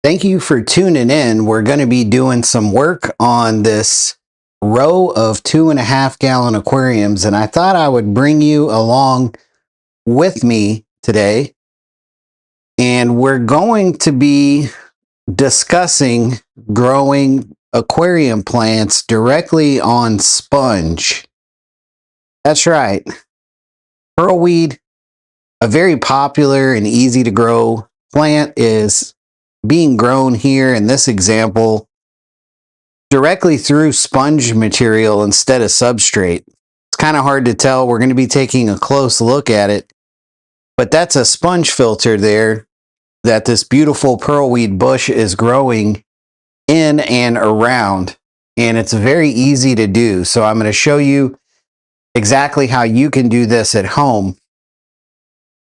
Thank you for tuning in. We're going to be doing some work on this row of 2.5 gallon aquariums, and I thought I would bring you along with me today. And we're going to be discussing growing aquarium plants directly on sponge. That's right. Pearlweed, a very popular and easy to grow plant, is being grown here in this example directly through sponge material instead of substrate. It's kind of hard to tell. We're going to be taking a close look at it, but that's a sponge filter there that this beautiful pearlweed bush is growing in and around, and it's very easy to do. So I'm going to show you exactly how you can do this at home.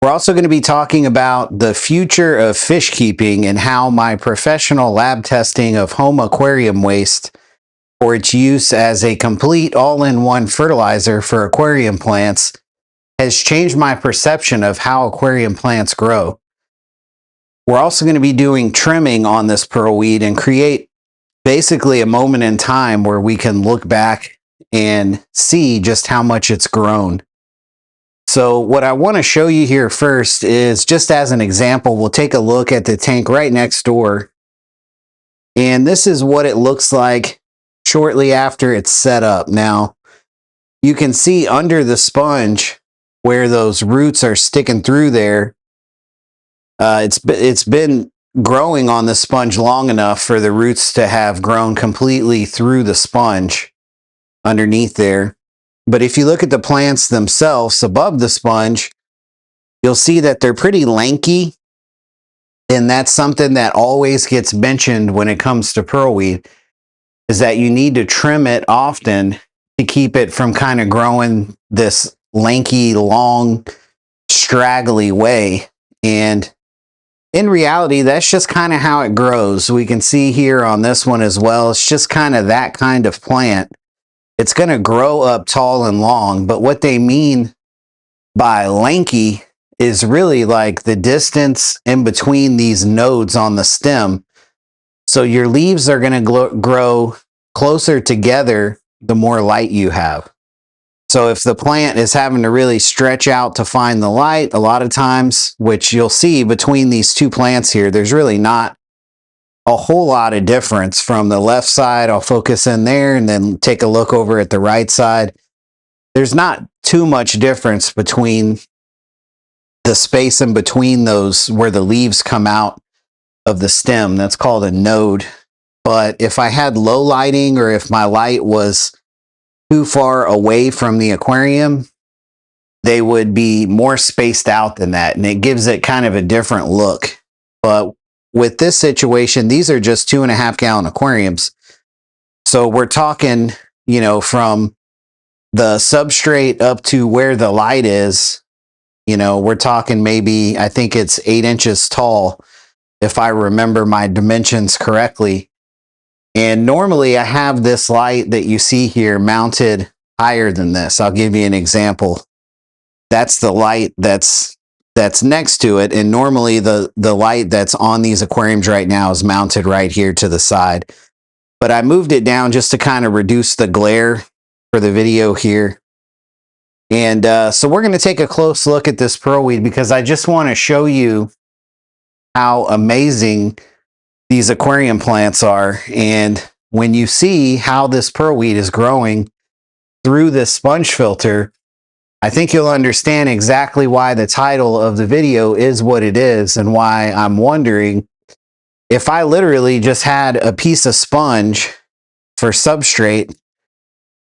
We're also going to be talking about the future of fish keeping and how my professional lab testing of home aquarium waste for its use as a complete all-in-one fertilizer for aquarium plants has changed my perception of how aquarium plants grow. We're also going to be doing trimming on this pearlweed and create basically a moment in time where we can look back and see just how much it's grown. So what I want to show you here first is, just as an example, we'll take a look at the tank right next door. And this is what it looks like shortly after it's set up. Now, you can see under the sponge where those roots are sticking through there. It's been growing on the sponge long enough for the roots to have grown completely through the sponge underneath there. But if you look at the plants themselves above the sponge, you'll see that they're pretty lanky. And that's something that always gets mentioned when it comes to pearlweed, is that you need to trim it often to keep it from kind of growing this lanky, long, straggly way. And in reality, that's just kind of how it grows. We can see here on this one as well, it's just kind of that kind of plant. It's going to grow up tall and long, but what they mean by lanky is really like the distance in between these nodes on the stem. So your leaves are going to grow closer together the more light you have. So if the plant is having to really stretch out to find the light, a lot of times, which you'll see between these two plants here, there's really not a whole lot of difference from the left side. I'll focus in there and then take a look over at the right side. There's not too much difference between the space in between those where the leaves come out of the stem. That's called a node. But if I had low lighting, or if my light was too far away from the aquarium, they would be more spaced out than that, and it gives it kind of a different look. But with this situation, these are just 2.5 gallon aquariums. So we're talking, you know, from the substrate up to where the light is, you know, we're talking maybe, I think it's 8 inches tall, if I remember my dimensions correctly. And normally I have this light that you see here mounted higher than this. I'll give you an example. That's the light that's next to it, and normally the light that's on these aquariums right now is mounted right here to the side. But I moved it down just to kind of reduce the glare for the video here. And so we're going to take a close look at this pearlweed, because I just want to show you how amazing these aquarium plants are. And when you see how this pearlweed is growing through this sponge filter, I think you'll understand exactly why the title of the video is what it is, and why I'm wondering, if I literally just had a piece of sponge for substrate,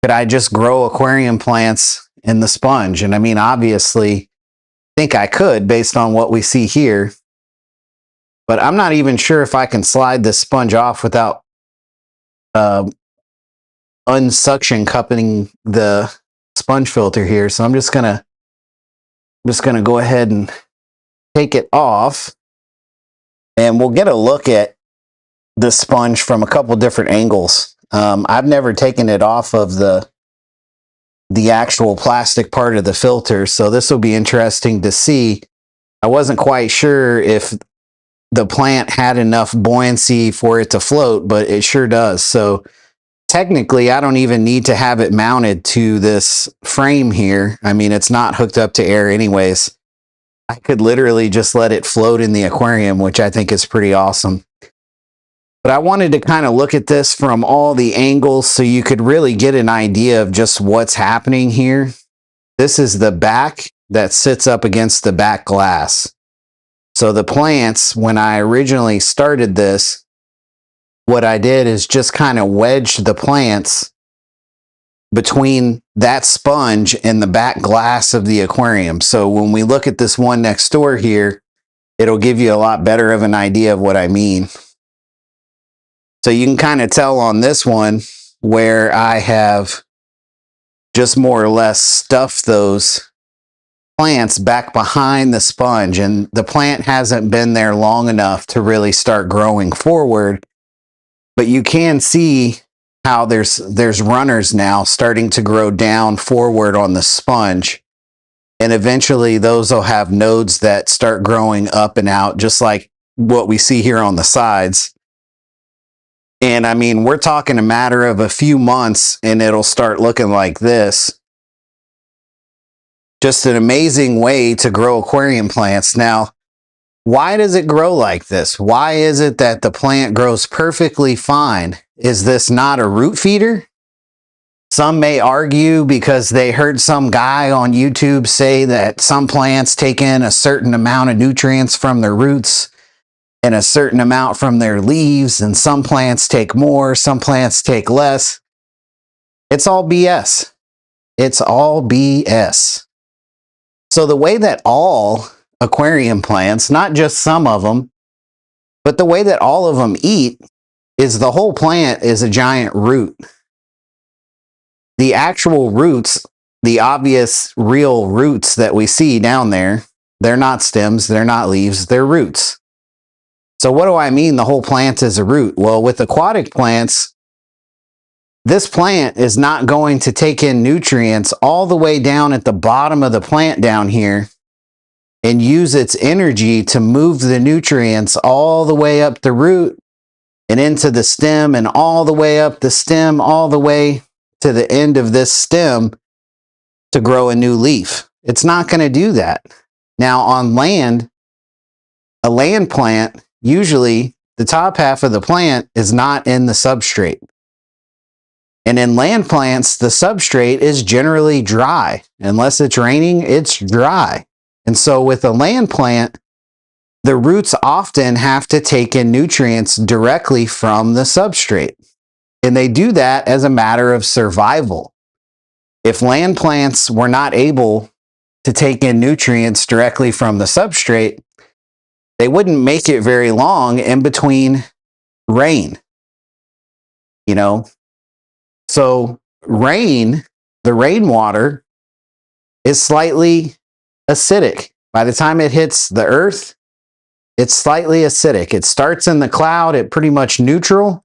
could I just grow aquarium plants in the sponge? And I mean, obviously, I think I could based on what we see here. But I'm not even sure if I can slide this sponge off without unsuction cupping the sponge filter here. So I'm just gonna go ahead and take it off, and we'll get a look at the sponge from a couple different angles. I've never taken it off of the actual plastic part of the filter, so this will be interesting to see. I wasn't quite sure if the plant had enough buoyancy for it to float, but it sure does. So technically, I don't even need to have it mounted to this frame here. I mean, it's not hooked up to air anyways. I could literally just let it float in the aquarium, which I think is pretty awesome. But I wanted to kind of look at this from all the angles so you could really get an idea of just what's happening here. This is the back that sits up against the back glass. So the plants, when I originally started this, what I did is just kind of wedged the plants between that sponge and the back glass of the aquarium. So when we look at this one next door here, it'll give you a lot better of an idea of what I mean. So you can kind of tell on this one where I have just more or less stuffed those plants back behind the sponge, and the plant hasn't been there long enough to really start growing forward. But you can see how there's runners now starting to grow down forward on the sponge, and eventually those will have nodes that start growing up and out, just like what we see here on the sides. And I mean, we're talking a matter of a few months and it'll start looking like this. Just an amazing way to grow aquarium plants. Now, why does it grow like this? Why is it that the plant grows perfectly fine? Is this not a root feeder? Some may argue because they heard some guy on YouTube say that some plants take in a certain amount of nutrients from their roots and a certain amount from their leaves, and some plants take more, some plants take less. It's all BS. It's all BS. So the way that all aquarium plants, not just some of them, but the way that all of them eat is the whole plant is a giant root. The actual roots, the obvious real roots that we see down there, they're not stems, they're not leaves, they're roots. So what do I mean the whole plant is a root? Well, with aquatic plants, this plant is not going to take in nutrients all the way down at the bottom of the plant down here and use its energy to move the nutrients all the way up the root and into the stem and all the way up the stem, all the way to the end of this stem to grow a new leaf. It's not going to do that. Now on land, a land plant, usually the top half of the plant is not in the substrate. And in land plants, the substrate is generally dry. Unless it's raining, it's dry. And so with a land plant, the roots often have to take in nutrients directly from the substrate. And they do that as a matter of survival. If land plants were not able to take in nutrients directly from the substrate, they wouldn't make it very long in between rain. You know? So rain, the rainwater, is slightly acidic. By the time it hits the earth, it's slightly acidic. It starts in the cloud at pretty much neutral.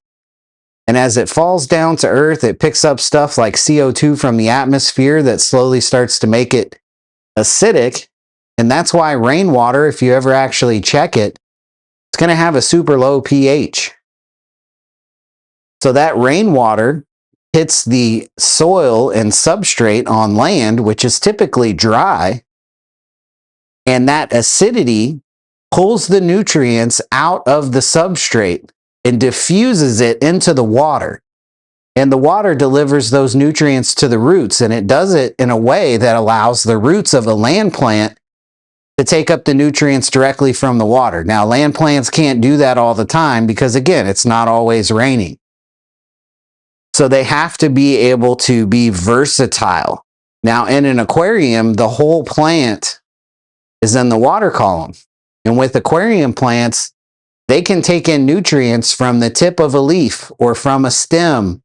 And as it falls down to earth, it picks up stuff like CO2 from the atmosphere that slowly starts to make it acidic. And that's why rainwater, if you ever actually check it, it's going to have a super low pH. So that rainwater hits the soil and substrate on land, which is typically dry, and that acidity pulls the nutrients out of the substrate and diffuses it into the water. And the water delivers those nutrients to the roots, and it does it in a way that allows the roots of a land plant to take up the nutrients directly from the water. Now, land plants can't do that all the time because, again, it's not always raining. So they have to be able to be versatile. Now, in an aquarium, the whole plant is in the water column. And with aquarium plants, they can take in nutrients from the tip of a leaf or from a stem.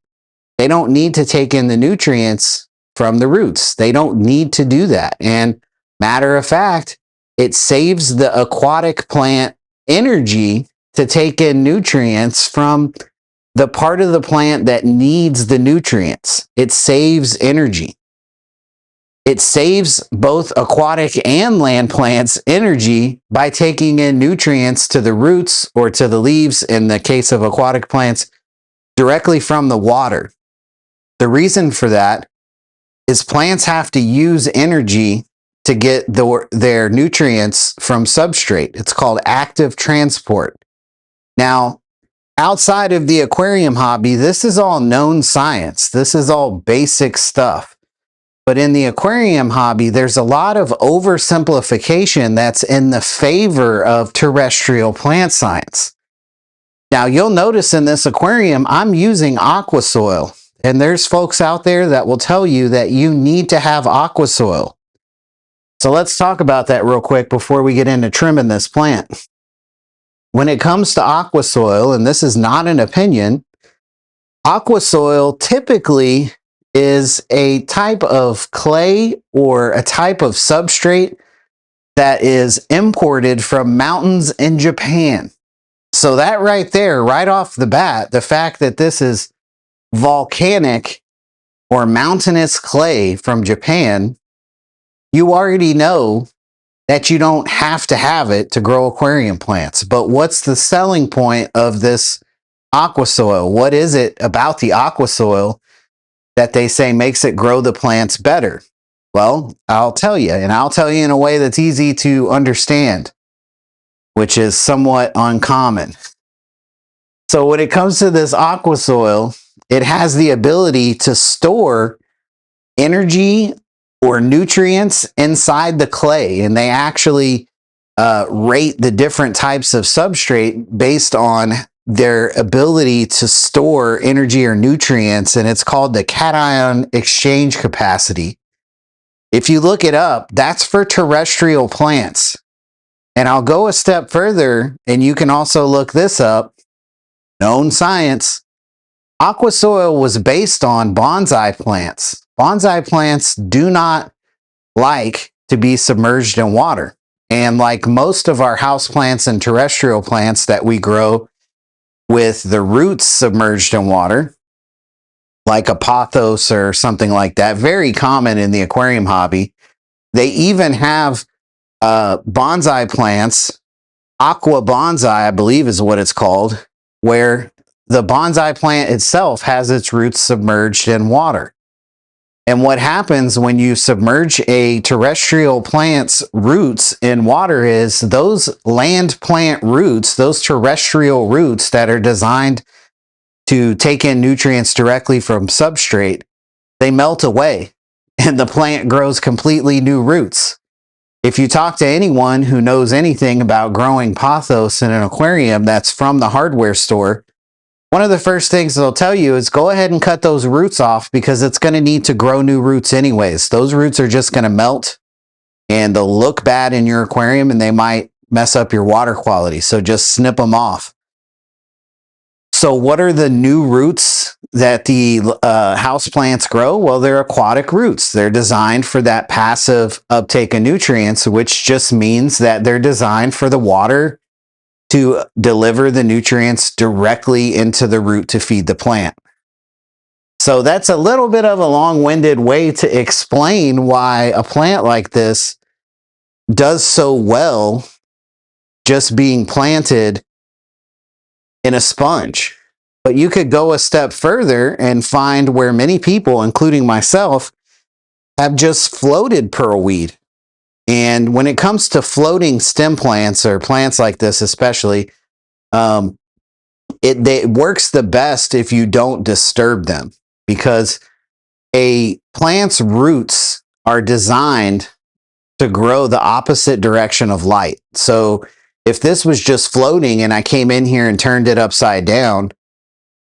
They don't need to take in the nutrients from the roots. They don't need to do that. And matter of fact, it saves the aquatic plant energy to take in nutrients from the part of the plant that needs the nutrients. It saves energy. It saves both aquatic and land plants energy by taking in nutrients to the roots or to the leaves, in the case of aquatic plants, directly from the water. The reason for that is plants have to use energy to get their nutrients from substrate. It's called active transport. Now, outside of the aquarium hobby, this is all known science. This is all basic stuff. But in the aquarium hobby, there's a lot of oversimplification that's in the favor of terrestrial plant science. Now, you'll notice in this aquarium, I'm using aqua soil. And there's folks out there that will tell you that you need to have aqua soil. So let's talk about that real quick before we get into trimming this plant. When it comes to aqua soil, and this is not an opinion, aqua soil typically is a type of clay or a type of substrate that is imported from mountains in Japan. So that right there, right off the bat, the fact that this is volcanic or mountainous clay from Japan, you already know that you don't have to have it to grow aquarium plants. But what's the selling point of this aqua soil? What is it about the aqua soil that they say makes it grow the plants better? Well, I'll tell you, and I'll tell you in a way that's easy to understand, which is somewhat uncommon. So when it comes to this aqua soil, it has the ability to store energy or nutrients inside the clay, and they actually rate the different types of substrate based on their ability to store energy or nutrients, and it's called the cation exchange capacity. If you look it up, that's for terrestrial plants. And I'll go a step further, and you can also look this up. Known science. Aqua soil was based on bonsai plants. Bonsai plants do not like to be submerged in water. And like most of our houseplants and terrestrial plants that we grow with the roots submerged in water, like a pothos or something like that, very common in the aquarium hobby. They even have bonsai plants, aqua bonsai, I believe is what it's called, where the bonsai plant itself has its roots submerged in water. And what happens when you submerge a terrestrial plant's roots in water is those land plant roots, those terrestrial roots that are designed to take in nutrients directly from substrate, they melt away and the plant grows completely new roots. If you talk to anyone who knows anything about growing pothos in an aquarium that's from the hardware store, one of the first things they'll tell you is go ahead and cut those roots off because it's going to need to grow new roots anyways. Those roots are just going to melt and they'll look bad in your aquarium and they might mess up your water quality. So just snip them off. So what are the new roots that the house plants grow? Well, they're aquatic roots. They're designed for that passive uptake of nutrients, which just means that they're designed for the water to deliver the nutrients directly into the root to feed the plant. So that's a little bit of a long-winded way to explain why a plant like this does so well just being planted in a sponge. But you could go a step further and find where many people, including myself, have just floated pearlweed. And when it comes to floating stem plants or plants like this especially, it works the best if you don't disturb them, because a plant's roots are designed to grow the opposite direction of light. So if this was just floating and I came in here and turned it upside down,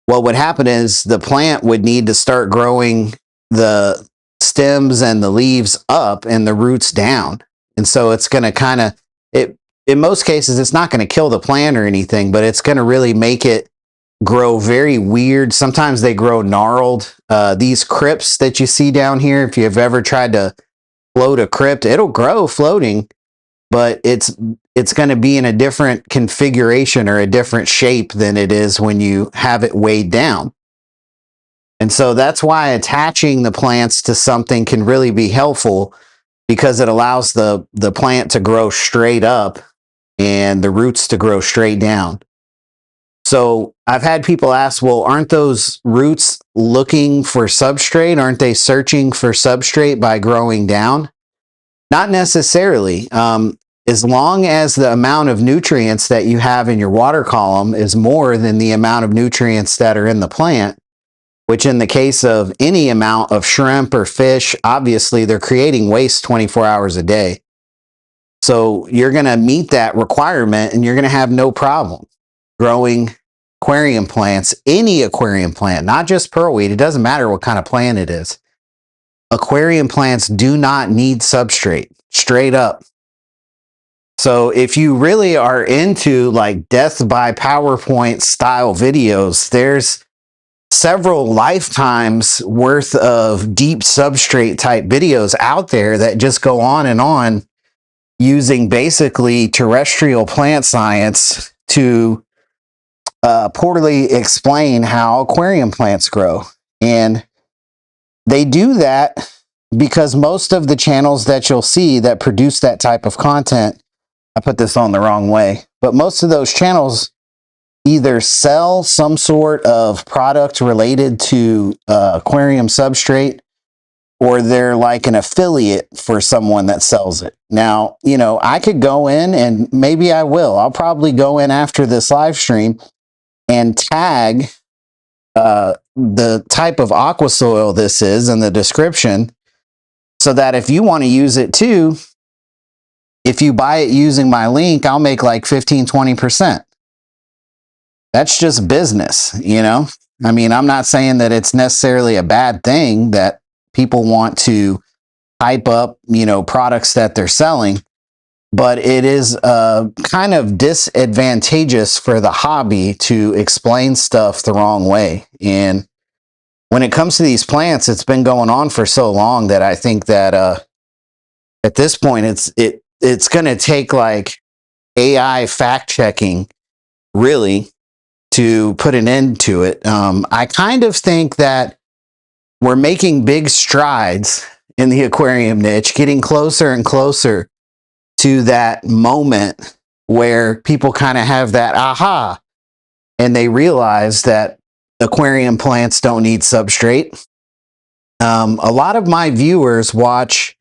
what would happen is the plant would need to start growing the stems and the leaves up and the roots down. And so it's going to kind of, in most cases, it's not going to kill the plant or anything, but it's going to really make it grow very weird. Sometimes they grow gnarled. These crypts that you see down here, if you've ever tried to float a crypt, it'll grow floating, but it's going to be in a different configuration or a different shape than it is when you have it weighed down. And so that's why attaching the plants to something can really be helpful, because it allows the plant to grow straight up and the roots to grow straight down. So I've had people ask, well, aren't those roots looking for substrate? Aren't they searching for substrate by growing down? Not necessarily. As long as the amount of nutrients that you have in your water column is more than the amount of nutrients that are in the plant, which in the case of any amount of shrimp or fish, obviously they're creating waste 24 hours a day. So you're going to meet that requirement and you're going to have no problem growing aquarium plants, any aquarium plant, not just pearlweed. It doesn't matter what kind of plant it is. Aquarium plants do not need substrate, straight up. So if you really are into like death by PowerPoint style videos, there's several lifetimes worth of deep substrate type videos out there that just go on and on using basically terrestrial plant science to poorly explain how aquarium plants grow. And they do that because most of the channels that you'll see that produce that type of content, I put this on the wrong way, but most of those channels either sell some sort of product related to aquarium substrate, or they're like an affiliate for someone that sells it. Now, you know, I could go in, and maybe I will. I'll probably go in after this live stream and tag the type of aqua soil this is in the description, so that if you want to use it too, if you buy it using my link, I'll make like 15-20%. That's just business, you know? I mean, I'm not saying that it's necessarily a bad thing that people want to hype up, you know, products that they're selling, but it is kind of disadvantageous for the hobby to explain stuff the wrong way. And when it comes to these plants, it's been going on for so long that I think that at this point, it's going to take like AI fact checking, really, to put an end to it. I kind of think that we're making big strides in the aquarium niche, getting closer and closer to that moment where people kind of have that aha, and they realize that aquarium plants don't need substrate. A lot of my viewers watch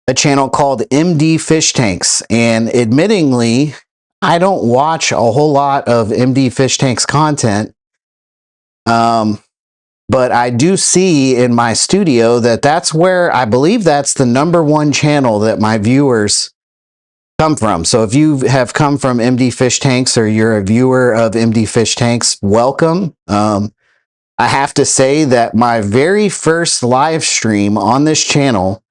a channel called MD Fish Tanks, and admittingly, I don't watch a whole lot of MD Fish Tanks content, but I do see in my studio that that's where I believe that's the #1 channel that my viewers come from. So if you have come from MD Fish Tanks, or you're a viewer of MD Fish Tanks, welcome. I have to say that my very first live stream on this channel,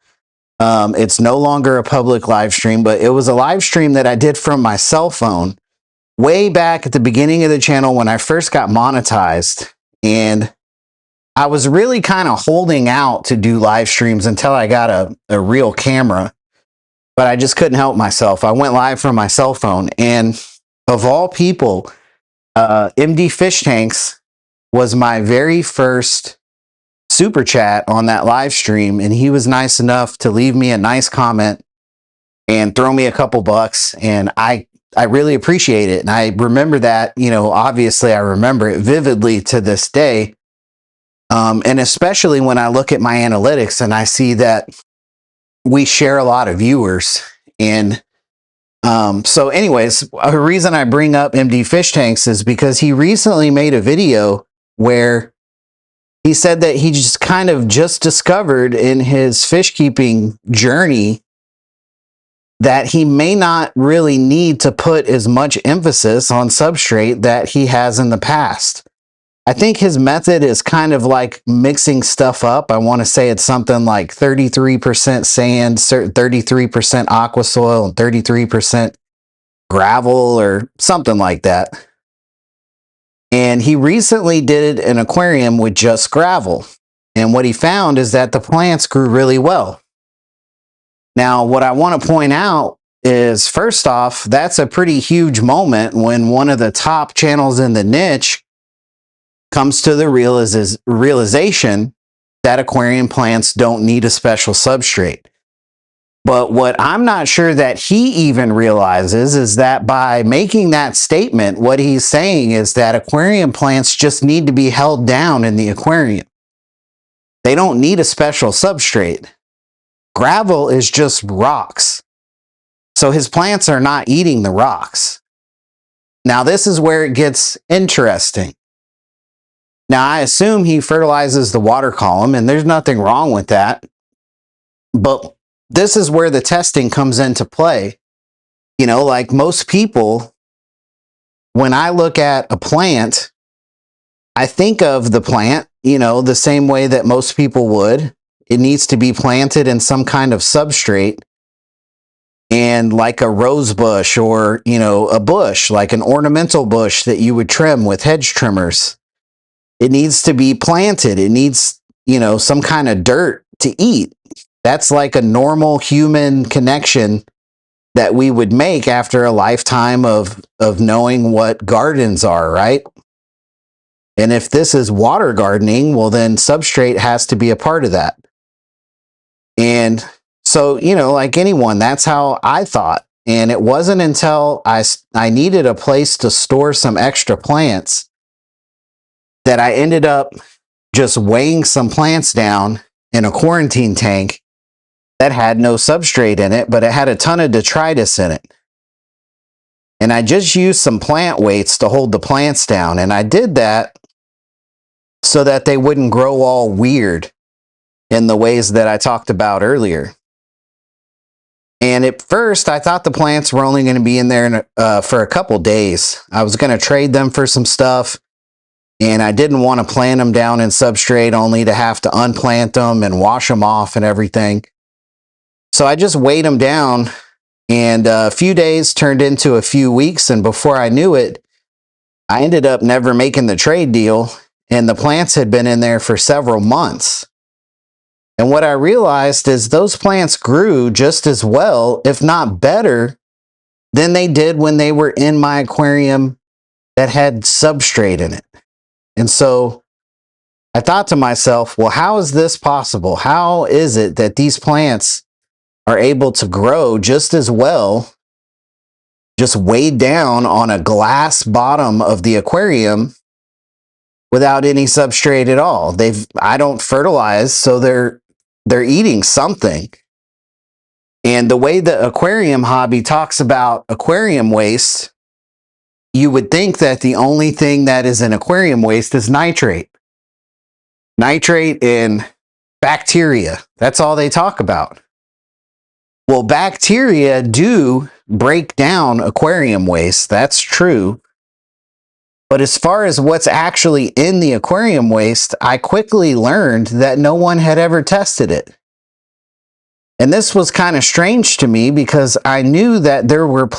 it's no longer a public live stream, but it was a live stream that I did from my cell phone way back at the beginning of the channel when I first got monetized. And I was really kind of holding out to do live streams until I got a real camera, but I just couldn't help myself. I went live from my cell phone, and of all people, MD Fish Tanks was my very first super chat on that live stream, and he was nice enough to leave me a nice comment and throw me a couple bucks, and I really appreciate it. And I remember that, you know, obviously I remember it vividly to this day. And especially when I look at my analytics and I see that we share a lot of viewers. And so anyways, a reason I bring up MD Fish Tanks is because he recently made a video where he said that he just kind of just discovered in his fish keeping journey that he may not really need to put as much emphasis on substrate that he has in the past. I think his method is kind of like mixing stuff up. I want to say it's something like 33% sand, 33% aqua soil, and 33% gravel, or something like that. And he recently did an aquarium with just gravel. And what he found is that the plants grew really well. Now, what I want to point out is, first off, that's a pretty huge moment when one of the top channels in the niche comes to the realization that aquarium plants don't need a special substrate. But what I'm not sure that he even realizes is that by making that statement, what he's saying is that aquarium plants just need to be held down in the aquarium. They don't need a special substrate. Gravel is just rocks. So his plants are not eating the rocks. Now, this is where it gets interesting. Now, I assume he fertilizes the water column, and there's nothing wrong with that. But this is where the testing comes into play. You know, like most people, when I look at a plant, I think of the plant, you know, the same way that most people would. It needs to be planted in some kind of substrate. And like a rose bush or, you know, a bush, like an ornamental bush that you would trim with hedge trimmers. It needs to be planted. It needs, you know, some kind of dirt to eat. That's like a normal human connection that we would make after a lifetime of knowing what gardens are, right? And if this is water gardening, well, then substrate has to be a part of that. And so, you know, like anyone, that's how I thought. And it wasn't until I needed a place to store some extra plants that I ended up just weighing some plants down in a quarantine tank that had no substrate in it, but it had a ton of detritus in it. And I just used some plant weights to hold the plants down. And I did that so that they wouldn't grow all weird in the ways that I talked about earlier. And at first, I thought the plants were only going to be in there for a couple days. I was going to trade them for some stuff. And I didn't want to plant them down in substrate only to have to unplant them and wash them off and everything. So I just weighed them down, and a few days turned into a few weeks. And before I knew it, I ended up never making the trade deal. And the plants had been in there for several months. And what I realized is those plants grew just as well, if not better, than they did when they were in my aquarium that had substrate in it. And so I thought to myself, well, how is this possible? How is it that these plants are able to grow just as well, just weighed down on a glass bottom of the aquarium without any substrate at all? I don't fertilize, so they're eating something. And the way the aquarium hobby talks about aquarium waste, you would think that the only thing that is in aquarium waste is nitrate. Nitrate and bacteria. That's all they talk about. Well, bacteria do break down aquarium waste. That's true. But as far as what's actually in the aquarium waste, I quickly learned that no one had ever tested it. And this was kind of strange to me because I knew that there were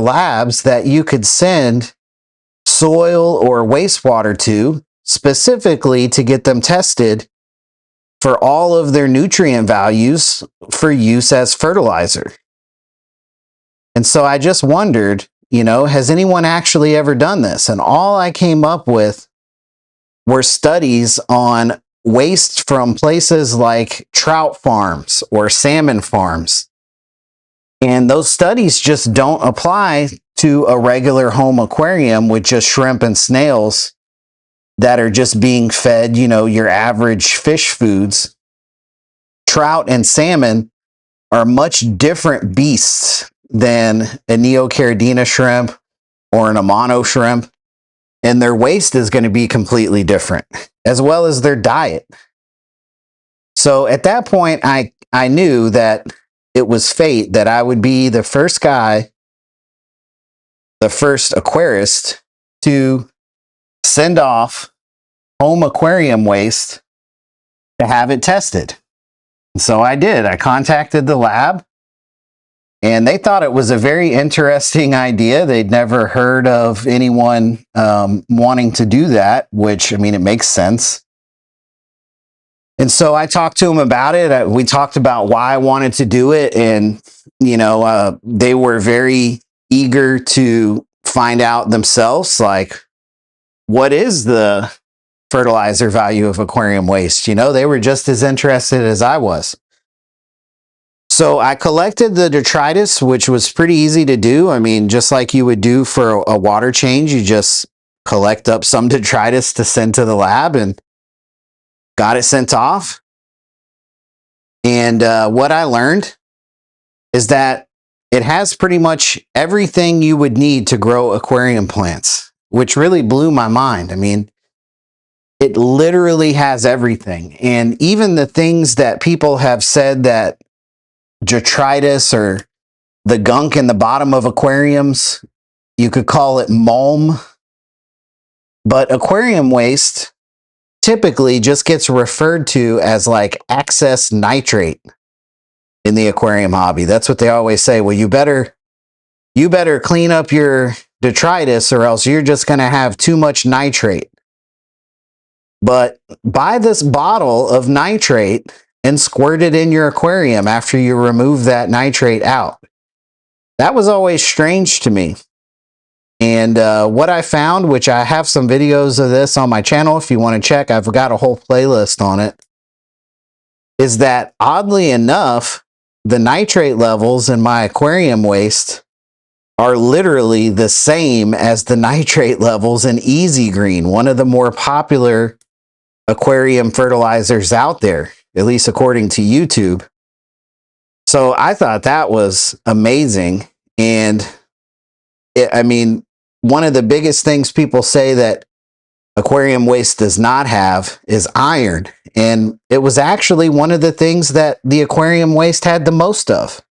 labs that you could send soil or wastewater to specifically to get them tested for all of their nutrient values for use as fertilizer. And so I just wondered, you know, has anyone actually ever done this? And all I came up with were studies on waste from places like trout farms or salmon farms. And those studies just don't apply to a regular home aquarium with just shrimp and snails that are just being fed, you know, your average fish foods. Trout and salmon are much different beasts than a Neocaridina shrimp or an Amano shrimp. And their waste is going to be completely different, as well as their diet. So at that point, I knew that it was fate that I would be the first guy, the first aquarist to send off home aquarium waste to have it tested. And so I did. I contacted the lab. And they thought it was a very interesting idea. They'd never heard of anyone wanting to do that, which, I mean, it makes sense. And so I talked to them about it. We talked about why I wanted to do it. And, you know, they were very eager to find out themselves, like, what is the fertilizer value of aquarium waste? You know, they were just as interested as I was. So I collected the detritus, which was pretty easy to do. I mean, just like you would do for a water change, you just collect up some detritus to send to the lab and got it sent off. And what I learned is that it has pretty much everything you would need to grow aquarium plants, which really blew my mind. I mean, it literally has everything. And even the things that people have said that detritus or the gunk in the bottom of aquariums, you could call it mulm. But aquarium waste typically just gets referred to as like excess nitrate in the aquarium hobby. That's what they always say. Well, you better clean up your detritus or else you're just going to have too much nitrate. But buy this bottle of nitrate and squirt it in your aquarium after you remove that nitrate out. That was always strange to me. And what I found, which I have some videos of this on my channel if you want to check, I've got a whole playlist on it, is that oddly enough, the nitrate levels in my aquarium waste are literally the same as the nitrate levels in Easy Green, one of the more popular aquarium fertilizers out there, at least according to YouTube. So I thought that was amazing. And I mean, one of the biggest things people say that aquarium waste does not have is iron. And it was actually one of the things that the aquarium waste had the most of.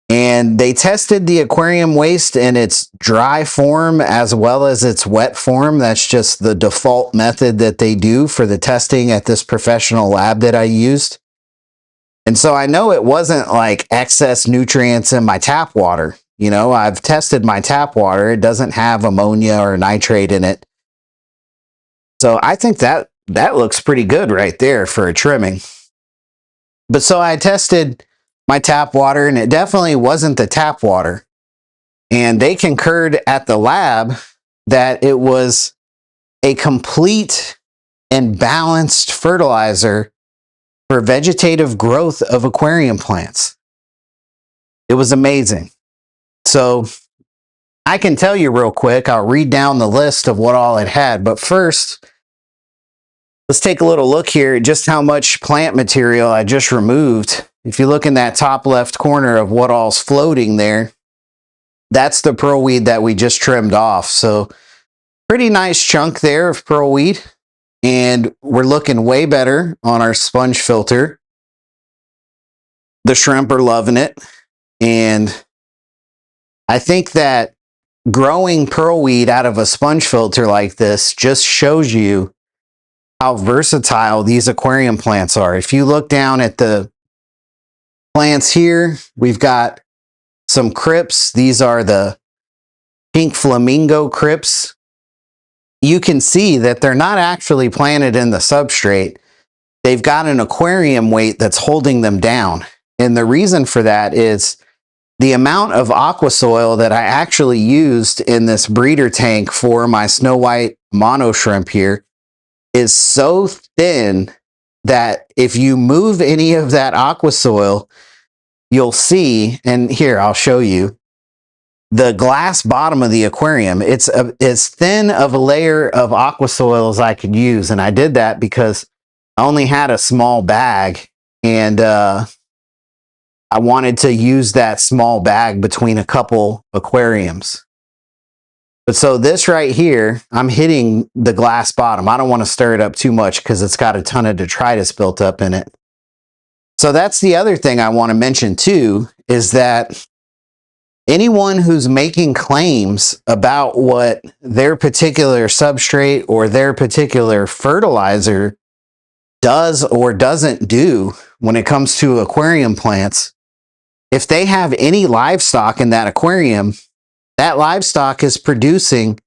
And they tested the aquarium waste in its dry form as well as its wet form. That's just the default method that they do for the testing at this professional lab that I used. And so I know it wasn't like excess nutrients in my tap water. You know, I've tested my tap water. It doesn't have ammonia or nitrate in it. So I think that looks pretty good right there for a trimming. But so I tested my tap water and it definitely wasn't the tap water. And they concurred at the lab that it was a complete and balanced fertilizer for vegetative growth of aquarium plants. It was amazing. So I can tell you real quick, I'll read down the list of what all it had. But first, let's take a little look here at just how much plant material I just removed. If you look in that top left corner of what all's floating there, that's the pearlweed that we just trimmed off. So pretty nice chunk there of pearlweed. And we're looking way better on our sponge filter. The shrimp are loving it. And I think that growing pearlweed out of a sponge filter like this just shows you how versatile these aquarium plants are. If you look down at the plants here, we've got some crypts. These are the pink flamingo crypts. You can see that they're not actually planted in the substrate. They've got an aquarium weight that's holding them down. And the reason for that is the amount of aqua soil that I actually used in this breeder tank for my snow white mono shrimp here is so thin that if you move any of that aqua soil, you'll see, and here I'll show you, the glass bottom of the aquarium. It's as thin of a layer of aqua soil as I could use. And I did that because I only had a small bag and I wanted to use that small bag between a couple aquariums. But so this right here, I'm hitting the glass bottom. I don't want to stir it up too much because it's got a ton of detritus built up in it. So that's the other thing I want to mention too, is that anyone who's making claims about what their particular substrate or their particular fertilizer does or doesn't do when it comes to aquarium plants, if they have any livestock in that aquarium, that livestock is producing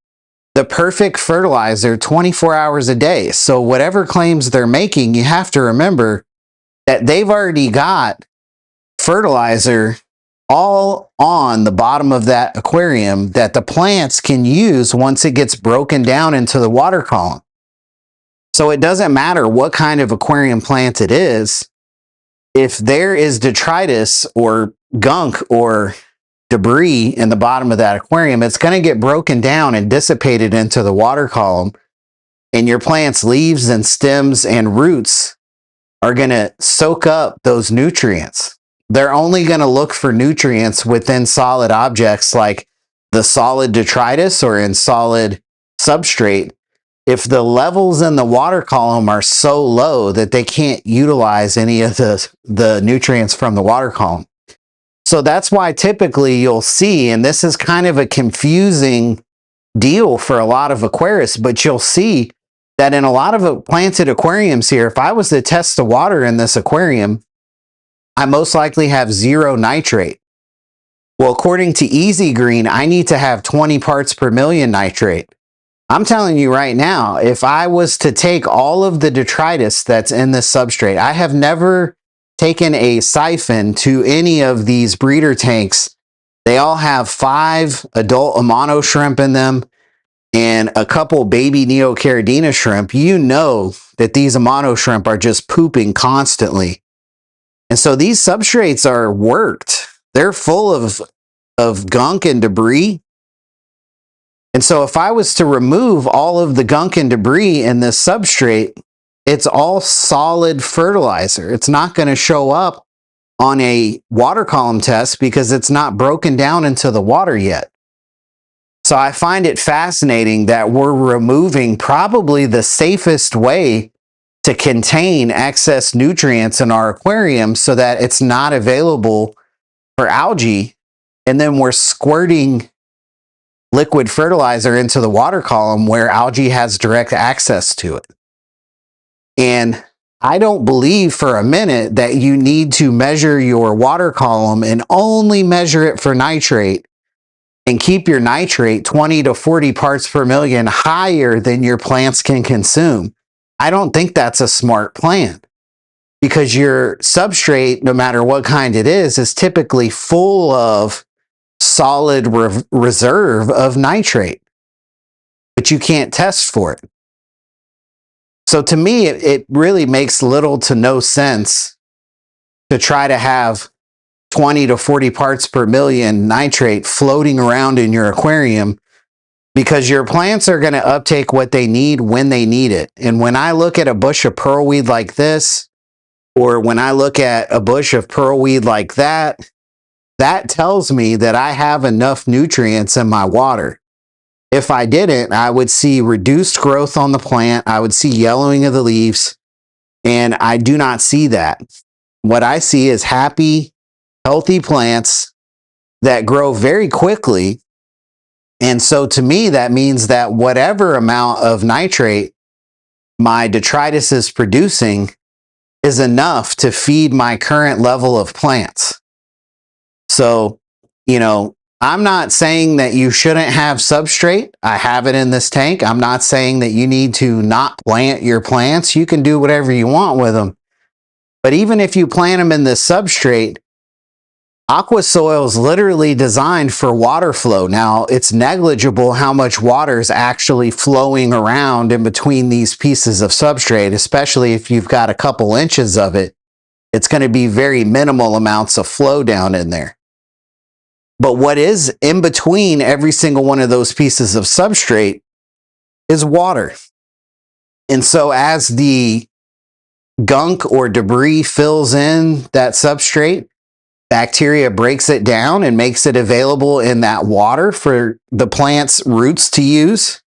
the perfect fertilizer 24 hours a day. So whatever claims they're making, you have to remember that they've already got fertilizer all on the bottom of that aquarium that the plants can use once it gets broken down into the water column. So it doesn't matter what kind of aquarium plant it is. If there is detritus or gunk or debris in the bottom of that aquarium, it's going to get broken down and dissipated into the water column. And your plant's leaves and stems and roots are going to soak up those nutrients. They're only going to look for nutrients within solid objects like the solid detritus or in solid substrate if the levels in the water column are so low that they can't utilize any of the nutrients from the water column. So that's why typically you'll see, and this is kind of a confusing deal for a lot of aquarists, but you'll see that in a lot of planted aquariums here, if I was to test the water in this aquarium, I most likely have 0 nitrate. Well, according to Easy Green, I need to have 20 parts per million nitrate. I'm telling you right now, if I was to take all of the detritus that's in this substrate, I have never taken a siphon to any of these breeder tanks. They all have 5 adult Amano shrimp in them and a couple baby Neocaridina shrimp. You know that these Amano shrimp are just pooping constantly. And so these substrates are worked. They're full of gunk and debris. And so if I was to remove all of the gunk and debris in this substrate, it's all solid fertilizer. It's not going to show up on a water column test because it's not broken down into the water yet. So I find it fascinating that we're removing probably the safest way to contain excess nutrients in our aquarium so that it's not available for algae. And then we're squirting liquid fertilizer into the water column where algae has direct access to it. And I don't believe for a minute that you need to measure your water column and only measure it for nitrate and keep your nitrate 20 to 40 parts per million higher than your plants can consume. I don't think that's a smart plan because your substrate, no matter what kind it is typically full of solid reserve of nitrate, but you can't test for it. So to me, it really makes little to no sense to try to have 20 to 40 parts per million nitrate floating around in your aquarium because your plants are going to uptake what they need when they need it. And when I look at a bush of pearlweed like this, or when I look at a bush of pearlweed like that, that tells me that I have enough nutrients in my water. If I didn't, I would see reduced growth on the plant. I would see yellowing of the leaves, and I do not see that. What I see is happy, healthy plants that grow very quickly. And so to me, that means that whatever amount of nitrate my detritus is producing is enough to feed my current level of plants. So, you know, I'm not saying that you shouldn't have substrate. I have it in this tank. I'm not saying that you need to not plant your plants. You can do whatever you want with them. But even if you plant them in this substrate, aqua soil is literally designed for water flow. Now, it's negligible how much water is actually flowing around in between these pieces of substrate, especially if you've got a couple inches of it. It's going to be very minimal amounts of flow down in there. But what is in between every single one of those pieces of substrate is water. And so as the gunk or debris fills in that substrate, bacteria breaks it down and makes it available in that water for the plant's roots to use.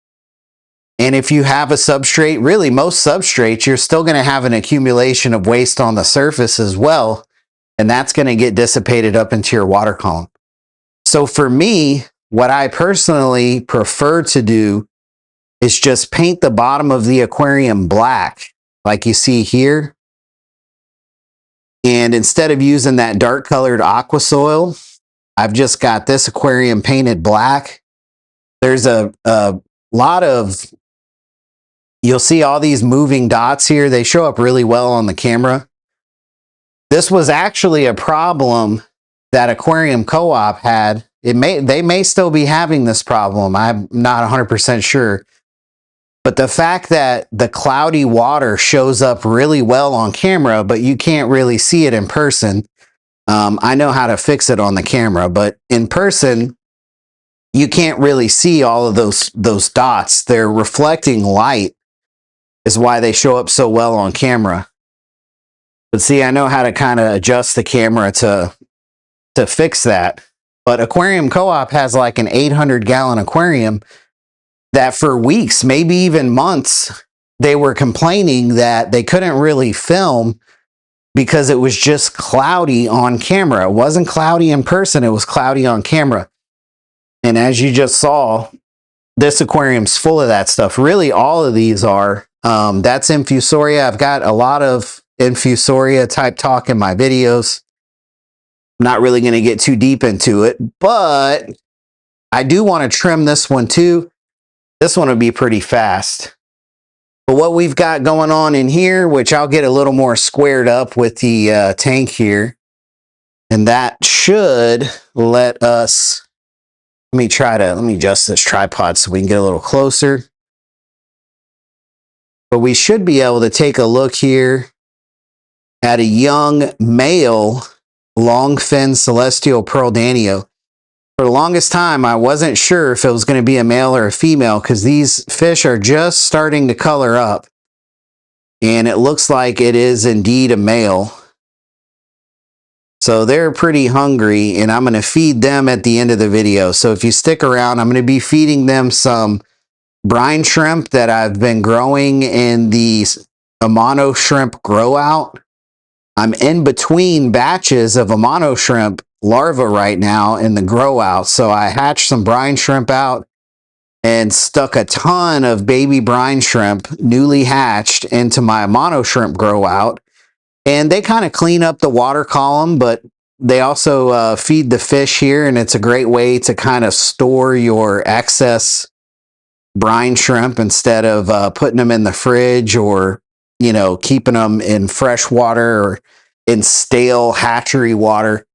And if you have a substrate, really most substrates, you're still going to have an accumulation of waste on the surface as well. And that's going to get dissipated up into your water column. So for me, what I personally prefer to do is just paint the bottom of the aquarium black, like you see here. And instead of using that dark colored aqua soil, I've just got this aquarium painted black. There's a lot of, you'll see all these moving dots here. They show up really well on the camera. This was actually a problem that Aquarium Co-op had, they may still be having this problem. I'm not 100% sure. But the fact that the cloudy water shows up really well on camera, but you can't really see it in person. I know how to fix it on the camera, but in person, you can't really see all of those dots. They're reflecting light is why they show up so well on camera. But see, I know how to kind of adjust the camera to fix that. But Aquarium Co-op has like an 800-gallon aquarium that for weeks, maybe even months, they were complaining that they couldn't really film because it was just cloudy on camera. It wasn't cloudy in person, it was cloudy on camera. And as you just saw, this aquarium's full of that stuff. Really, all of these are. That's Infusoria. I've got a lot of Infusoria type talk in my videos. Not really going to get too deep into it, but I do want to trim this one too. This one will be pretty fast. But what we've got going on in here, which I'll get a little more squared up with the tank here, and that should let us, let me adjust this tripod so we can get a little closer. But we should be able to take a look here at a young male Longfin celestial pearl Danio. For the longest time, I wasn't sure if it was going to be a male or a female because these fish are just starting to color up. And it looks like it is indeed a male. So they're pretty hungry, and I'm going to feed them at the end of the video. So if you stick around, I'm going to be feeding them some brine shrimp that I've been growing in the Amano shrimp grow out. I'm in between batches of Amano shrimp larva right now in the grow out. So I hatched some brine shrimp out and stuck a ton of baby brine shrimp, newly hatched, into my Amano shrimp grow out. And they kind of clean up the water column, but they also feed the fish here, and it's a great way to kind of store your excess brine shrimp instead of putting them in the fridge or, you know, keeping them in fresh water or in stale hatchery water.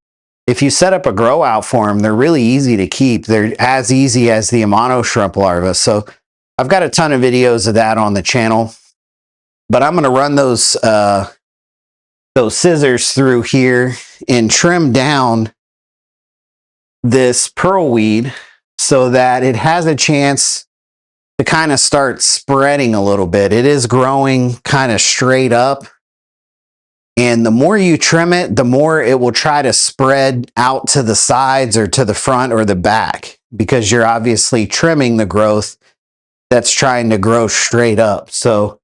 If you set up a grow out for them, they're really easy to keep. They're as easy as the Amano shrimp larva. So I've got a ton of videos of that on the channel, but I'm going to run those scissors through here and trim down this pearlweed so that it has a chance to kind of start spreading a little bit. It is growing kind of straight up, and the more you trim it, the more it will try to spread out to the sides or to the front or the back, because you're obviously trimming the growth that's trying to grow straight up. So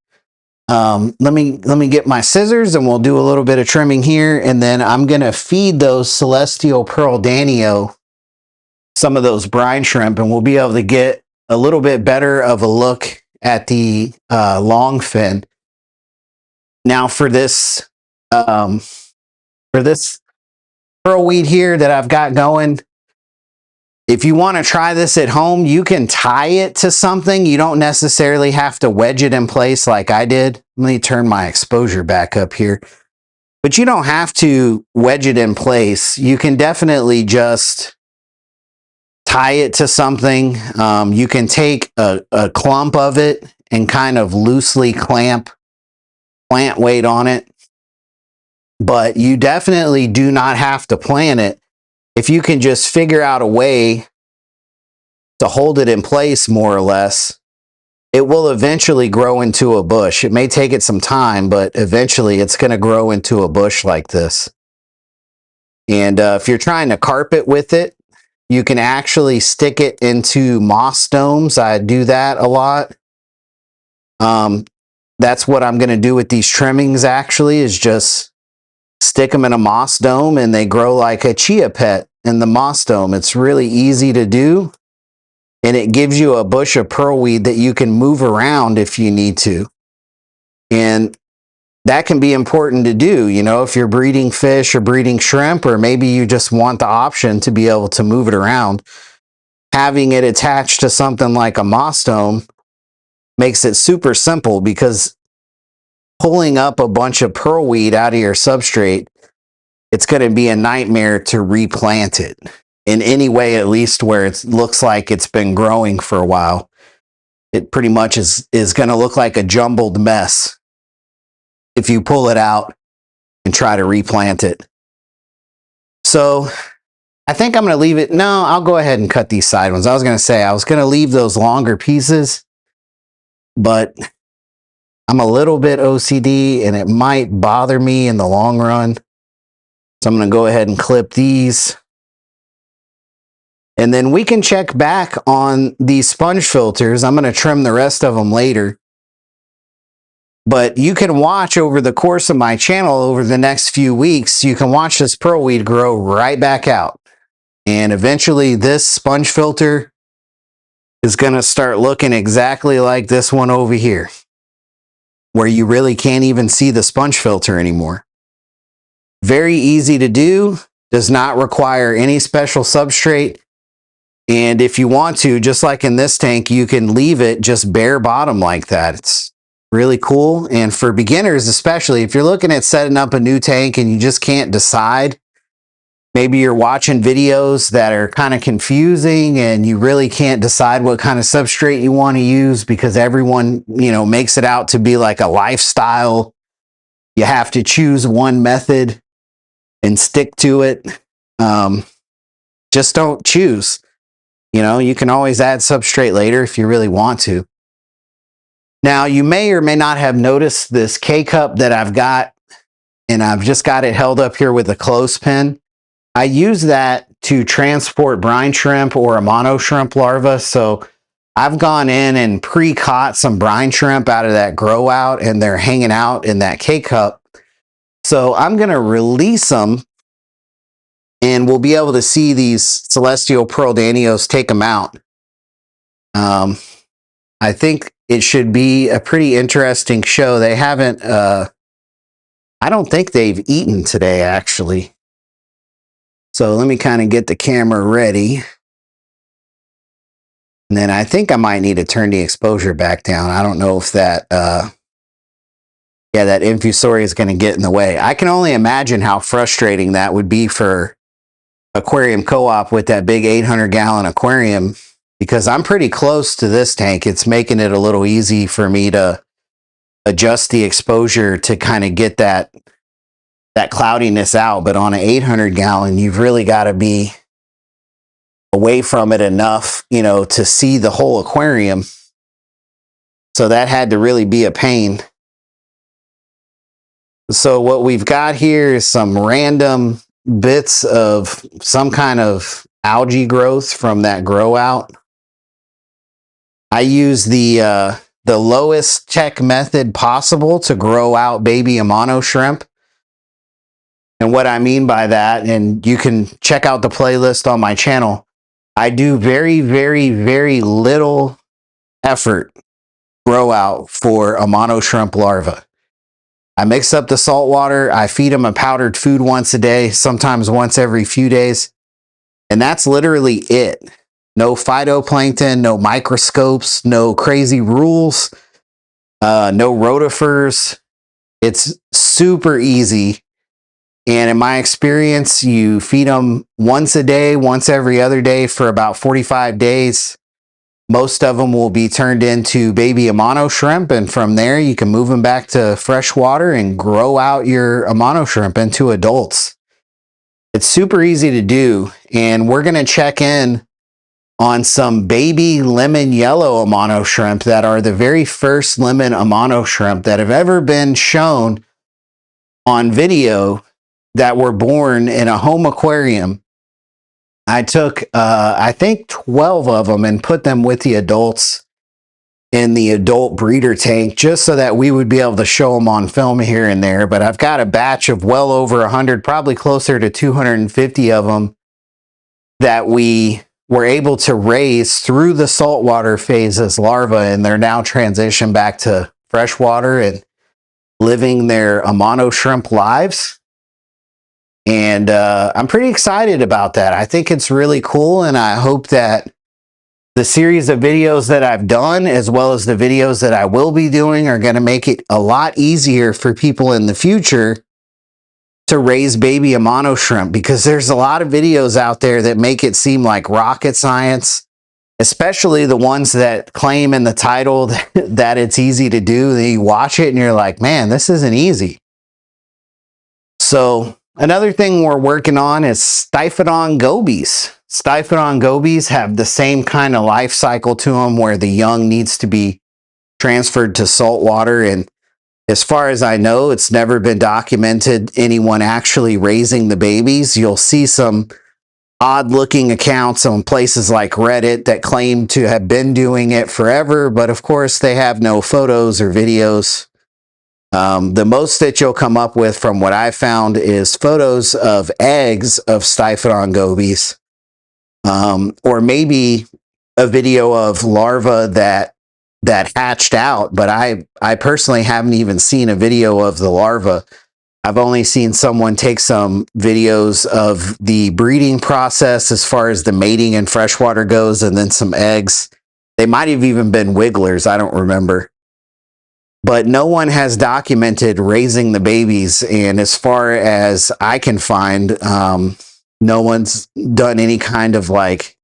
let me get my scissors and we'll do a little bit of trimming here, and then I'm gonna feed those celestial pearl Danio some of those brine shrimp, and we'll be able to get a little bit better of a look at the longfin. Now for this pearlweed here that I've got going, if you want to try this at home, you can tie it to something. You don't necessarily have to wedge it in place like I did. Let me turn my exposure back up here. But you don't have to wedge it in place. You can definitely just tie it to something. You can take a clump of it and kind of loosely clamp plant weight on it. But you definitely do not have to plant it. If you can just figure out a way to hold it in place more or less, it will eventually grow into a bush. It may take it some time, but eventually it's going to grow into a bush like this. And if you're trying to carpet with it, you can actually stick it into moss domes. I do that a lot. That's what I'm going to do with these trimmings, actually, is just stick them in a moss dome, and they grow like a chia pet in the moss dome. It's really easy to do, and it gives you a bush of pearlweed that you can move around if you need to. And that can be important to do, you know, if you're breeding fish or breeding shrimp, or maybe you just want the option to be able to move it around. Having it attached to something like a moss dome makes it super simple, because pulling up a bunch of pearlweed out of your substrate it's going to be a nightmare to replant it in any way, at least where it looks like it's been growing for a while. It pretty much is going to look like a jumbled mess if you pull it out and try to replant it. So I think I'm going to leave it. No, I'll go ahead and cut these side ones. I was going to say I was going to leave those longer pieces, but I'm a little bit OCD and it might bother me in the long run. So I'm going to go ahead and clip these. And then we can check back on these sponge filters. I'm going to trim the rest of them later. But you can watch over the course of my channel over the next few weeks, you can watch this pearlweed grow right back out. And eventually this sponge filter is going to start looking exactly like this one over here, where you really can't even see the sponge filter anymore. Very easy to do, does not require any special substrate. And if you want to, just like in this tank, you can leave it just bare bottom like that. It's really cool. And for beginners, especially if you're looking at setting up a new tank and you just can't decide, maybe you're watching videos that are kind of confusing and you really can't decide what kind of substrate you want to use because everyone, makes it out to be like a lifestyle. You have to choose one method and stick to it. Just don't choose. You can always add substrate later if you really want to. Now, you may or may not have noticed this K-cup that I've got, and I've just got it held up here with a clothespin. I use that to transport brine shrimp or Amano shrimp larvae. So I've gone in and pre-caught some brine shrimp out of that grow out, and they're hanging out in that K-cup. So I'm going to release them, and we'll be able to see these celestial pearl Danios take them out. I think it should be a pretty interesting show. They haven't, I don't think they've eaten today, actually. So let me kind of get the camera ready. And then I think I might need to turn the exposure back down. I don't know if that, that Infusoria is going to get in the way. I can only imagine how frustrating that would be for Aquarium Co-op with that big 800-gallon aquarium, because I'm pretty close to this tank. It's making it a little easy for me to adjust the exposure to kind of get that cloudiness out. But on an 800-gallon, you've really got to be away from it enough, to see the whole aquarium. So that had to really be a pain. So what we've got here is some random bits of some kind of algae growth from that grow out. I use the lowest tech method possible to grow out baby Amano shrimp. And what I mean by that, and you can check out the playlist on my channel, I do very, very, very little effort grow out for Amano shrimp larvae. I mix up the salt water. I feed them a powdered food once a day, sometimes once every few days. And that's literally it. No phytoplankton, no microscopes, no crazy rules, no rotifers. It's super easy. And in my experience, you feed them once a day, once every other day for about 45 days. Most of them will be turned into baby Amano shrimp, and from there you can move them back to fresh water and grow out your Amano shrimp into adults. It's super easy to do, and we're going to check in on some baby lemon yellow Amano shrimp that are the very first lemon Amano shrimp that have ever been shown on video that were born in a home aquarium. I took, I think 12 of them and put them with the adults in the adult breeder tank just so that we would be able to show them on film here and there. But I've got a batch of well over 100, probably closer to 250 of them that we were able to raise through the saltwater phase as larvae, and they're now transitioned back to freshwater and living their Amano shrimp lives. And I'm pretty excited about that. I think it's really cool, and I hope that the series of videos that I've done, as well as the videos that I will be doing, are going to make it a lot easier for people in the future to raise baby Amano shrimp, because there's a lot of videos out there that make it seem like rocket science, especially the ones that claim in the title that it's easy to do. Then you watch it and you're like, man, this isn't easy. So another thing we're working on is Siphon gobies. Siphon gobies have the same kind of life cycle to them, where the young needs to be transferred to salt water. And as far as I know, it's never been documented anyone actually raising the babies. You'll see some odd looking accounts on places like Reddit that claim to have been doing it forever, but of course they have no photos or videos. The most that you'll come up with from what I found is photos of eggs of Siphon gobies, or maybe a video of larvae that hatched out, but I personally haven't even seen a video of the larva. I've only seen someone take some videos of the breeding process as far as the mating in freshwater goes, and then some eggs. They might have even been wigglers, I don't remember. But no one has documented raising the babies, and as far as I can find, no one's done any kind of like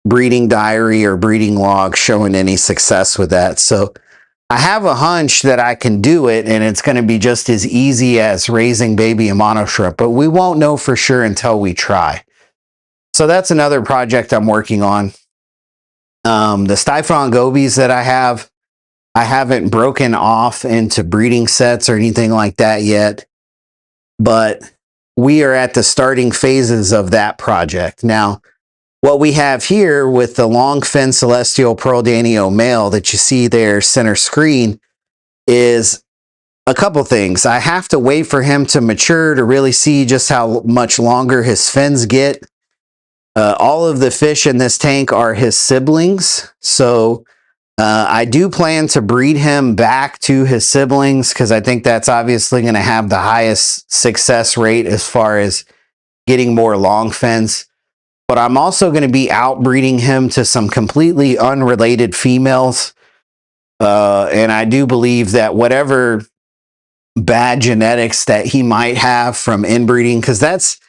breeding diary or breeding log showing any success with that. So I have a hunch that I can do it, and it's going to be just as easy as raising baby Amano shrimp, but we won't know for sure until we try. So that's another project I'm working on. The Siphon gobies that I haven't broken off into breeding sets or anything like that yet, but we are at the starting phases of that project. Now, what we have here with the Longfin Celestial Pearl Danio male that you see there center screen is a couple things. I have to wait for him to mature to really see just how much longer his fins get. All of the fish in this tank are his siblings, so I do plan to breed him back to his siblings, because I think that's obviously going to have the highest success rate as far as getting more long fins. But I'm also going to be outbreeding him to some completely unrelated females. And I do believe that whatever bad genetics that he might have from inbreeding, because that's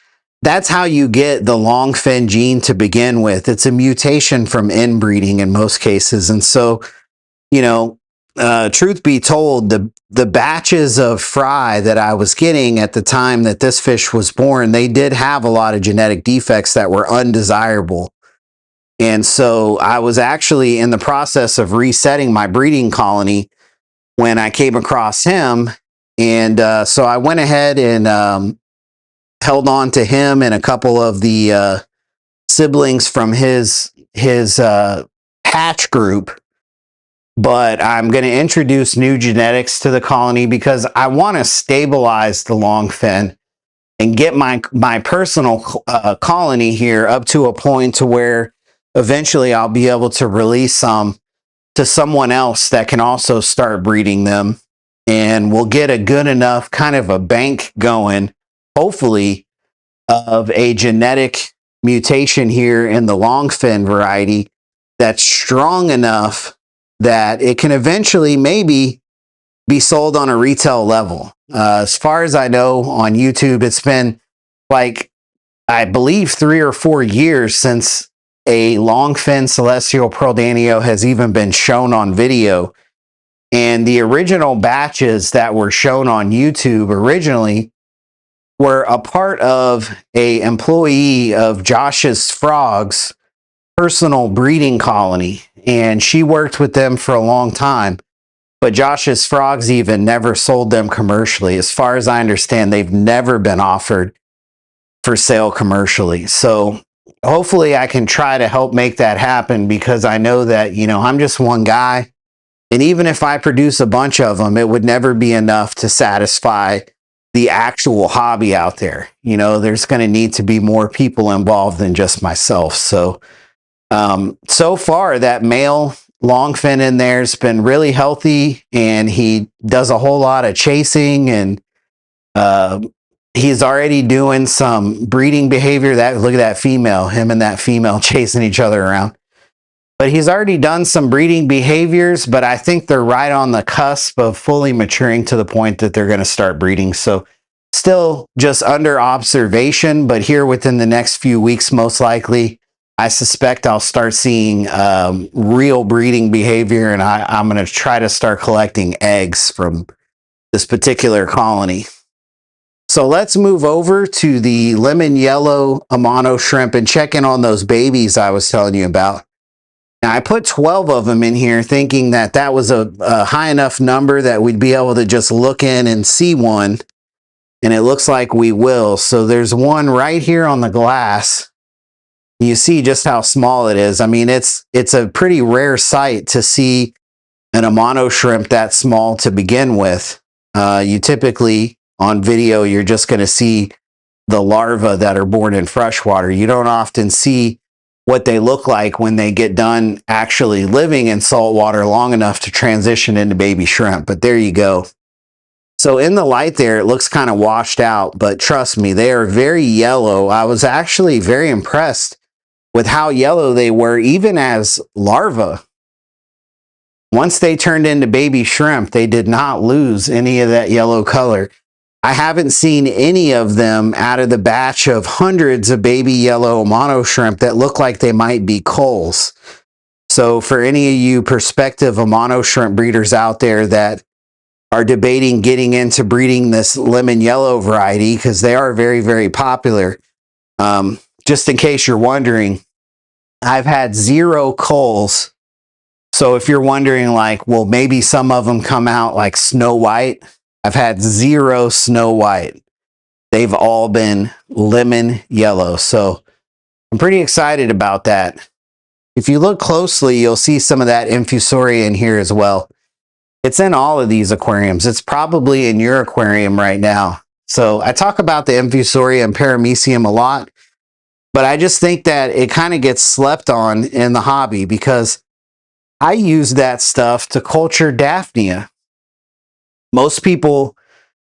how you get the longfin gene to begin with. It's a mutation from inbreeding in most cases. And so, you know, truth be told, the batches of fry that I was getting at the time that this fish was born, they did have a lot of genetic defects that were undesirable. And so I was actually in the process of resetting my breeding colony when I came across him. And so I went ahead and held on to him and a couple of the siblings from his hatch group. But I'm going to introduce new genetics to the colony because I want to stabilize the longfin and get my personal colony here up to a point to where eventually I'll be able to release some to someone else that can also start breeding them, and we'll get a good enough kind of a bank going, hopefully, of a genetic mutation here in the longfin variety that's strong enough that it can eventually maybe be sold on a retail level. As far as I know, on YouTube, it's been like, I believe 3 or 4 years since a longfin celestial pearl danio has even been shown on video. And the original batches that were shown on YouTube originally were a part of a employee of Josh's Frogs personal breeding colony, and she worked with them for a long time, but Josh's Frogs even never sold them commercially. As far as I understand, they've never been offered for sale commercially. So hopefully I can try to help make that happen, because I know that, you know, I'm just one guy, and even if I produce a bunch of them, it would never be enough to satisfy the actual hobby out there. You know, there's going to need to be more people involved than just myself. So so far, that male longfin in there's been really healthy, and he does a whole lot of chasing, and he's already doing some breeding behavior. That, look at that female, him and that female chasing each other around. But he's already done some breeding behaviors, but I think they're right on the cusp of fully maturing to the point that they're going to start breeding. So Still just under observation, but here within the next few weeks, most likely, I suspect I'll start seeing real breeding behavior, and I'm going to try to start collecting eggs from this particular colony. So let's move over to the lemon yellow Amano shrimp and check in on those babies I was telling you about. Now, I put 12 of them in here thinking that that was a high enough number that we'd be able to just look in and see one. And it looks like we will. So there's one right here on the glass. You see just how small it is. I mean, it's a pretty rare sight to see an Amano shrimp that small to begin with. You typically, on video, you're just going to see the larvae that are born in freshwater. You don't often see what they look like when they get done actually living in saltwater long enough to transition into baby shrimp. But there you go. So in the light there, it looks kind of washed out, but trust me, they are very yellow. I was actually very impressed with how yellow they were, even as larvae. Once they turned into baby shrimp, they did not lose any of that yellow color. I haven't seen any of them out of the batch of hundreds of baby yellow Amano shrimp that look like they might be culls. So for any of you prospective Amano shrimp breeders out there that are debating getting into breeding this lemon yellow variety, because they are very, very popular, just in case you're wondering, I've had 0 culls. So if you're wondering, like, well, maybe some of them come out like Snow White, I've had 0 Snow White. They've all been lemon yellow. So I'm pretty excited about that. If you look closely, you'll see some of that Infusoria in here as well. It's in all of these aquariums. It's probably in your aquarium right now. So I talk about the Infusoria and Paramecium a lot, but I just think that it kind of gets slept on in the hobby because I use that stuff to culture Daphnia. Most people,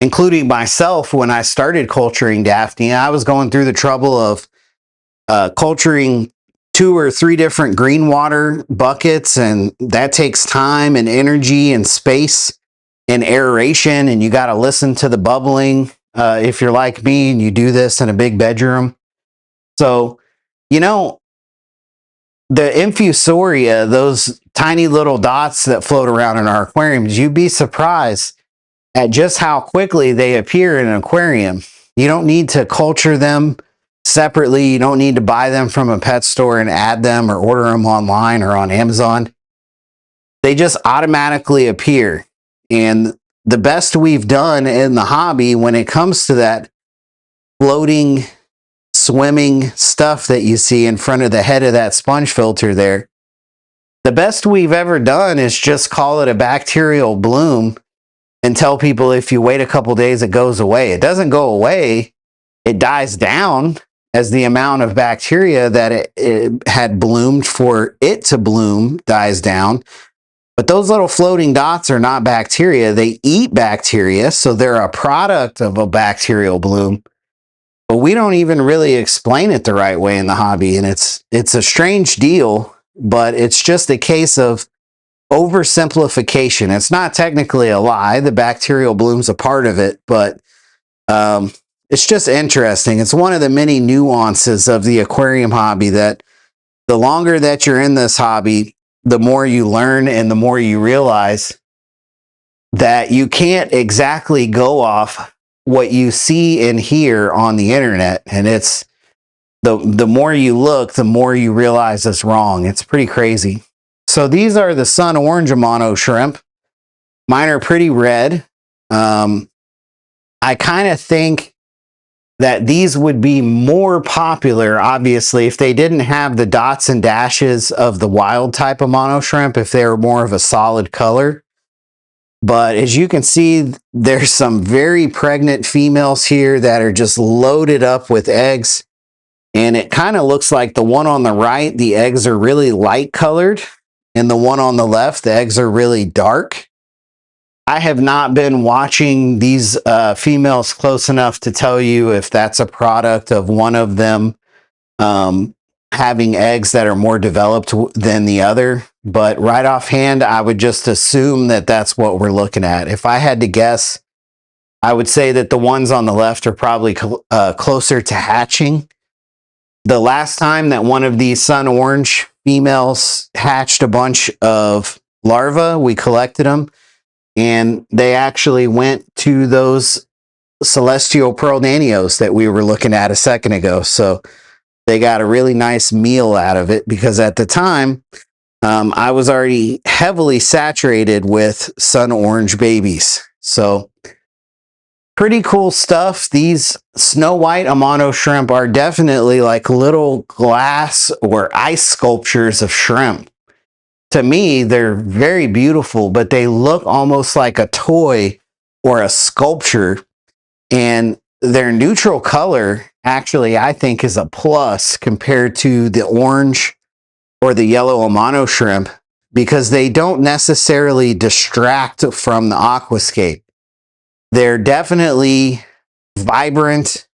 including myself, when I started culturing Daphnia, I was going through the trouble of culturing 2 or 3 different green water buckets, and that takes time and energy and space and aeration, and you got to listen to the bubbling if you're like me and you do this in a big bedroom. So, you know, the Infusoria, those tiny little dots that float around in our aquariums, you'd be surprised at just how quickly they appear in an aquarium. You don't need to culture them separately. You don't need to buy them from a pet store and add them or order them online or on Amazon. They just automatically appear. And the best we've done in the hobby when it comes to that floating, swimming stuff that you see in front of the head of that sponge filter there, the best we've ever done is just call it a bacterial bloom and tell people if you wait a couple days, it goes away. It doesn't go away. It dies down as the amount of bacteria that it had bloomed for it to bloom dies down. But those little floating dots are not bacteria. They eat bacteria, so they're a product of a bacterial bloom. But we don't even really explain it the right way in the hobby, and it's a strange deal, but it's just a case of oversimplification. It's not technically a lie. The bacterial bloom's a part of it, but it's just interesting. It's one of the many nuances of the aquarium hobby that the longer that you're in this hobby, the more you learn and the more you realize that you can't exactly go off what you see and hear on the internet. And it's the more you look, the more you realize it's wrong. It's pretty crazy. So these are the sun orange Amano shrimp. Mine are pretty red. I kind of think that these would be more popular, obviously, if they didn't have the dots and dashes of the wild type Amano shrimp, if they were more of a solid color. But as you can see, there's some very pregnant females here that are just loaded up with eggs. And it kind of looks like the one on the right, the eggs are really light colored. And the one on the left, the eggs are really dark. I have not been watching these females close enough to tell you if that's a product of one of them having eggs that are more developed than the other. But right offhand, I would just assume that that's what we're looking at. If I had to guess, I would say that the ones on the left are probably closer to hatching. The last time that one of these sun orange females hatched a bunch of larvae, we collected them, and they actually went to those celestial pearl Danios that we were looking at a second ago. So they got a really nice meal out of it, because at the time, I was already heavily saturated with sun orange babies. So pretty cool stuff. These snow white Amano shrimp are definitely like little glass or ice sculptures of shrimp. To me, they're very beautiful, but they look almost like a toy or a sculpture. And their neutral color, actually, I think is a plus compared to the orange or the yellow Amano shrimp, because they don't necessarily distract from the aquascape. They're definitely vibrant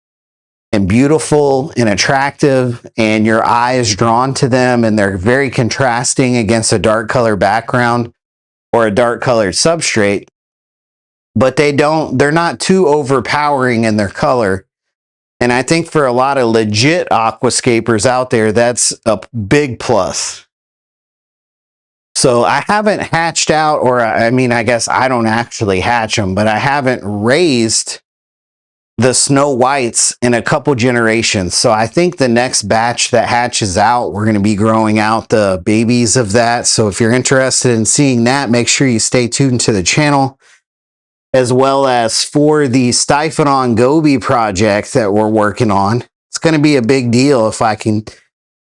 and beautiful and attractive, and your eye is drawn to them, and they're very contrasting against a dark color background or a dark colored substrate. But they're not too overpowering in their color. And I think for a lot of legit aquascapers out there, that's a big plus. So I haven't hatched out, or I mean, I guess I don't actually hatch them, but I haven't raised the snow whites in a couple generations. So I think the next batch that hatches out, we're going to be growing out the babies of that. So if you're interested in seeing that, make sure you stay tuned to the channel. As well as for the Siphon Goby project that we're working on. It's going to be a big deal if I can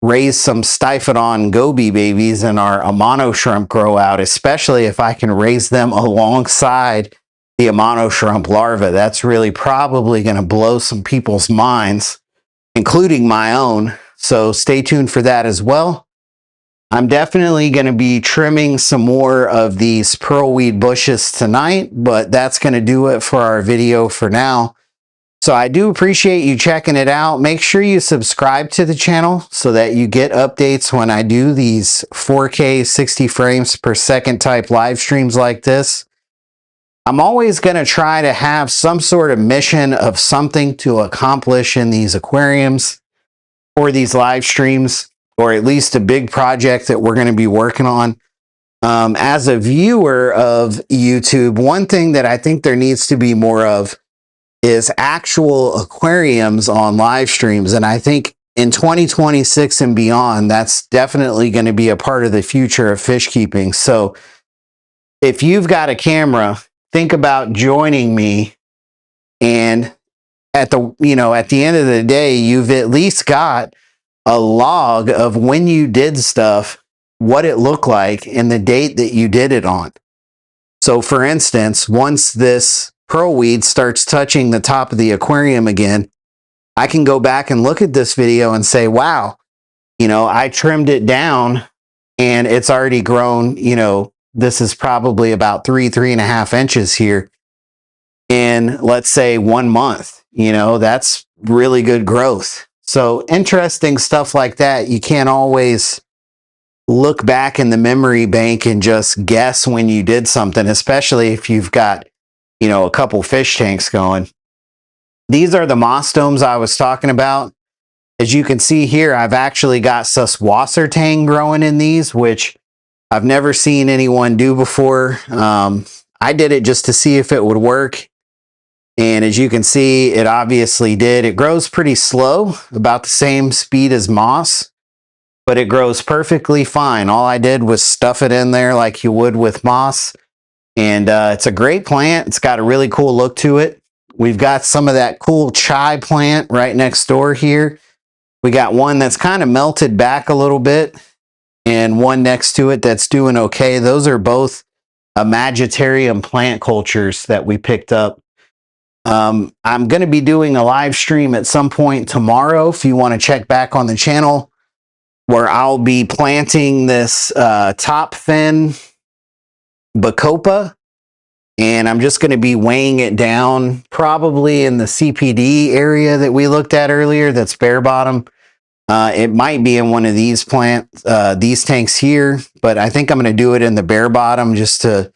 raise some Siphon Goby babies in our Amano shrimp grow out, especially if I can raise them alongside the Amano shrimp larva. That's really probably going to blow some people's minds, including my own. So stay tuned for that as well. I'm definitely going to be trimming some more of these pearlweed bushes tonight, but that's going to do it for our video for now. So I do appreciate you checking it out. Make sure you subscribe to the channel so that you get updates when I do these 4K 60 frames per second type live streams like this. I'm always going to try to have some sort of mission of something to accomplish in these aquariums or these live streams, or at least a big project that we're going to be working on. As a viewer of YouTube, one thing that I think there needs to be more of is actual aquariums on live streams. And I think in 2026 and beyond, that's definitely going to be a part of the future of fish keeping. So if you've got a camera, think about joining me. And at the end of the day, you've at least got a log of when you did stuff, what it looked like, and the date that you did it on. So for instance, once this pearlweed starts touching the top of the aquarium again, I can go back and look at this video and say, wow, I trimmed it down and it's already grown, this is probably about 3.5 inches here in, let's say, 1 month. That's really good growth. So interesting stuff like that. You can't always look back in the memory bank and just guess when you did something, especially if you've got, a couple fish tanks going. These are the moss domes I was talking about. As you can see here, I've actually got Wasser tang growing in these, which I've never seen anyone do before. I did it just to see if it would work. And as you can see, it obviously did. It grows pretty slow, about the same speed as moss, but it grows perfectly fine. All I did was stuff it in there like you would with moss. And it's a great plant. It's got a really cool look to it. We've got some of that cool chai plant right next door here. We got one that's kind of melted back a little bit and one next to it that's doing okay. Those are both Magitarium plant cultures that we picked up. I'm going to be doing a live stream at some point tomorrow if you want to check back on the channel, where I'll be planting this top fin Bakopa, and I'm just going to be weighing it down probably in the CPD area that we looked at earlier that's bare bottom. It might be in one of these these tanks here, but I think I'm going to do it in the bare bottom just to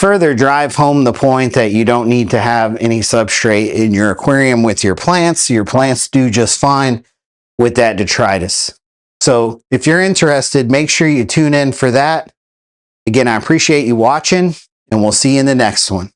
further drive home the point that you don't need to have any substrate in your aquarium with your plants. Your plants do just fine with that detritus. So if you're interested, make sure you tune in for that. Again, I appreciate you watching, and we'll see you in the next one.